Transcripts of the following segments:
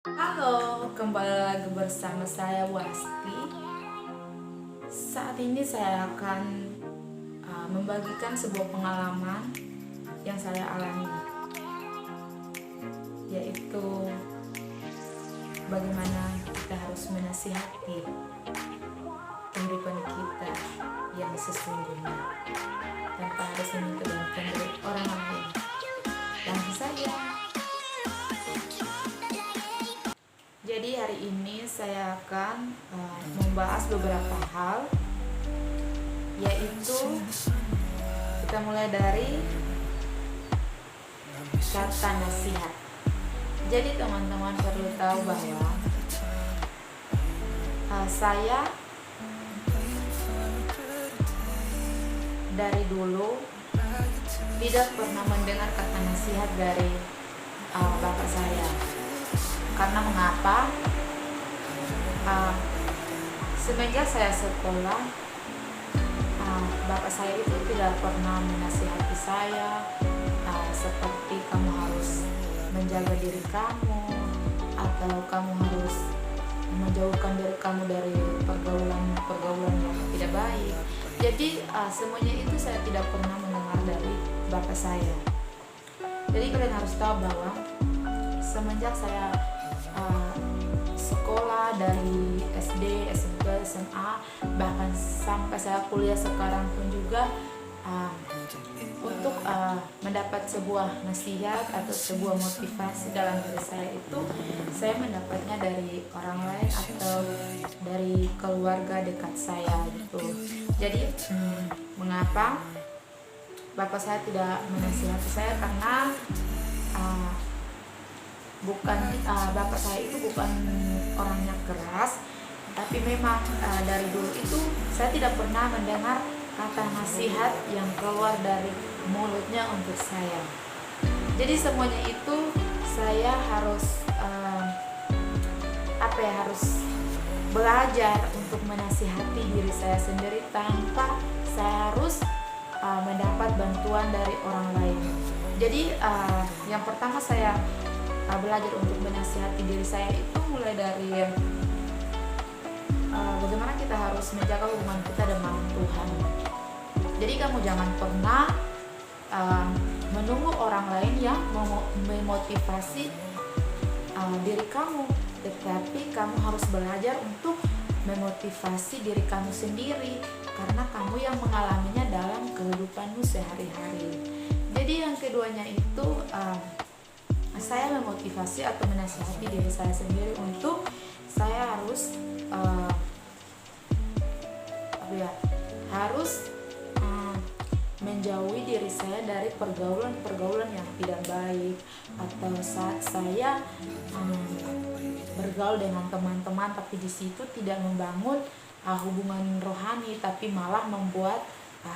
Halo, kembali lagi bersama saya Wasti. Saat ini saya akan membagikan sebuah pengalaman yang saya alami, yaitu bagaimana kita harus menasihati kehidupan kita yang sesungguhnya tanpa harus meminta bantuan dari orang lain. Langsung saja. Jadi hari ini saya akan membahas beberapa hal, yaitu kita mulai dari kata nasihat. Jadi teman-teman perlu tahu bahwa saya dari dulu tidak pernah mendengar kata nasihat dari bapak saya. Karena mengapa? Semenjak saya sekolah, bapak saya itu tidak pernah menasihati saya seperti kamu harus menjaga diri kamu, atau kamu harus menjauhkan diri kamu dari pergaulan yang tidak baik. Jadi semuanya itu saya tidak pernah mendengar dari bapak saya. Jadi kalian harus tahu bahwa semenjak saya sekolah dari SD, SMP, SMA, bahkan sampai saya kuliah sekarang pun juga, untuk mendapat sebuah nasihat atau sebuah motivasi dalam diri saya itu saya mendapatnya dari orang lain atau dari keluarga dekat saya gitu. Jadi mengapa bapak saya tidak menasihati saya? Karena bapak saya itu bukan orangnya keras, tapi memang dari dulu itu saya tidak pernah mendengar kata nasihat yang keluar dari mulutnya untuk saya. Jadi semuanya itu saya harus harus belajar untuk menasihati diri saya sendiri tanpa saya harus mendapat bantuan dari orang lain. Jadi yang pertama saya belajar untuk menasihati diri saya itu mulai dari bagaimana kita harus menjaga hubungan kita dengan Tuhan. Jadi kamu jangan pernah menunggu orang lain yang memotivasi diri kamu, tetapi kamu harus belajar untuk memotivasi diri kamu sendiri, karena kamu yang mengalaminya dalam kehidupanmu sehari-hari. Jadi yang keduanya itu saya memotivasi atau menasihati diri saya sendiri untuk saya harus menjauhi diri saya dari pergaulan yang tidak baik, atau saat saya bergaul dengan teman-teman tapi di situ tidak membangun hubungan rohani, tapi malah membuat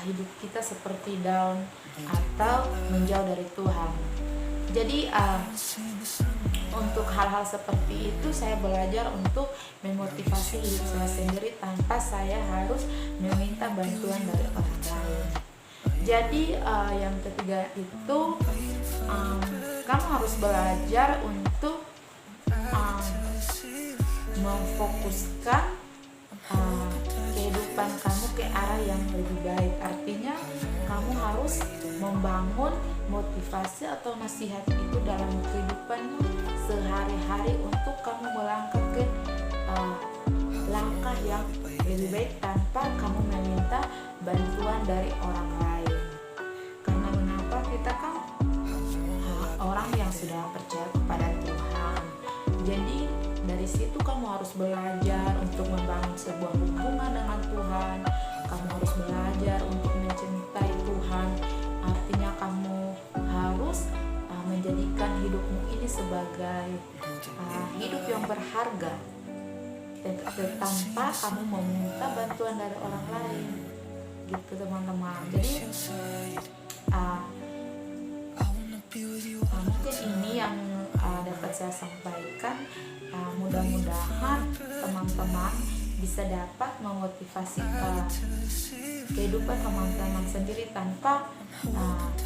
hidup kita seperti down atau menjauh dari Tuhan. Jadi untuk hal-hal seperti itu saya belajar untuk memotivasi hidup saya sendiri tanpa saya harus meminta bantuan dari orang lain. Jadi yang ketiga itu kamu harus belajar untuk memfokuskan kehidupan kamu ke arah yang lebih baik. Artinya kamu harus membangun motivasi atau nasihat itu dalam kehidupanmu sehari-hari untuk kamu melangkah ke langkah yang lebih baik tanpa kamu meminta bantuan dari orang lain. Karena mengapa? Kita kan orang yang sudah percaya kepada Tuhan. Jadi dari situ kamu harus belajar untuk membangun sebuah hubungan dengan Tuhan. Kamu harus belajar untuk mencintai Tuhan. Artinya kamu harus menjadikan hidupmu ini sebagai hidup yang berharga, tanpa kamu meminta bantuan dari orang lain, gitu teman-teman. Jadi mungkin ini yang dapat saya sampaikan. Mudah-mudahan teman-teman bisa dapat memotivasi kehidupan teman-teman sendiri tanpa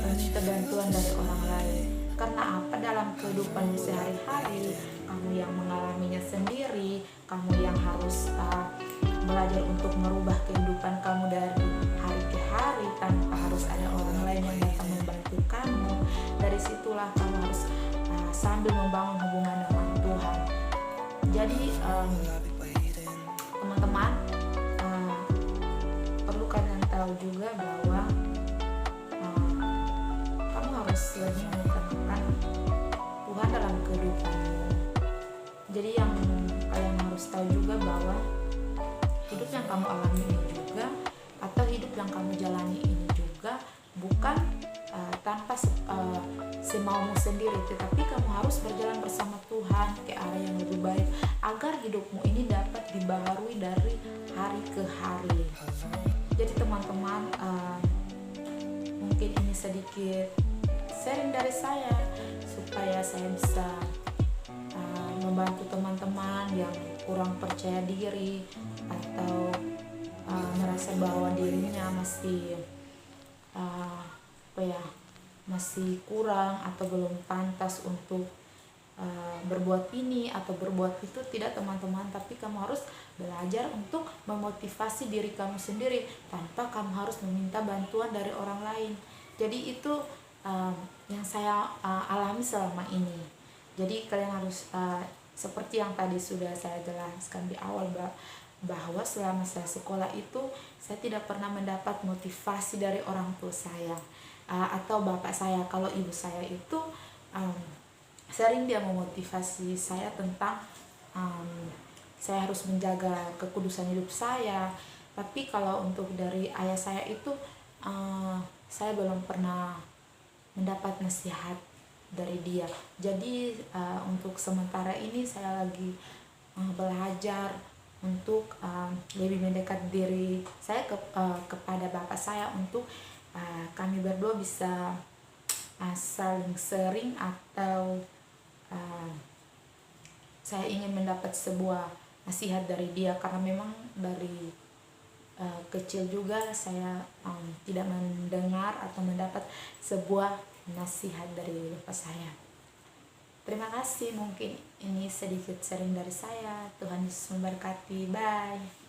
meminta bantuan dari orang lain. Karena apa? Dalam kehidupan sehari-hari kamu yang mengalaminya sendiri, kamu yang harus belajar untuk merubah kehidupan kamu dari hari ke hari tanpa harus ada orang lain yang datang membantu kamu. Dari situlah kamu harus sambil membangun hubungan dengan Tuhan. Jadi teman-teman, perlu kalian tahu juga bahwa kamu harus lebih mengutamakan Tuhan dalam kehidupanmu. Jadi yang kalian harus tahu juga bahwa hidup yang kamu alami ini juga, atau hidup yang kamu jalani ini juga bukan tanpa semaumu sendiri, tetapi kamu harus berjalan bersama Tuhan ke arah yang lebih baik agar hidupmu ini dapat dibaharui dari hari ke hari. Jadi teman-teman, mungkin ini sedikit sharing dari saya supaya saya bisa membantu teman-teman yang kurang percaya diri atau merasa bahwa dirinya masih masih kurang atau belum pantas untuk berbuat ini atau berbuat itu. Tidak teman-teman, tapi kamu harus belajar untuk memotivasi diri kamu sendiri tanpa kamu harus meminta bantuan dari orang lain. Jadi itu yang saya alami selama ini. Jadi kalian harus seperti yang tadi sudah saya jelaskan di awal, bahwa selama saya sekolah itu saya tidak pernah mendapat motivasi dari orang tua saya atau bapak saya. Kalau ibu saya itu sering dia memotivasi saya tentang saya harus menjaga kekudusan hidup saya. Tapi kalau untuk dari ayah saya itu saya belum pernah mendapat nasihat dari dia. Jadi untuk sementara ini saya lagi belajar untuk lebih mendekat diri saya kepada bapak saya, untuk kami berdua bisa saling sharing, atau saya ingin mendapat sebuah nasihat dari dia, karena memang dari kecil juga saya tidak mendengar atau mendapat sebuah nasihat dari bapak saya. Terima kasih, mungkin ini sedikit sharing dari saya. Tuhan Yesus memberkati. Bye.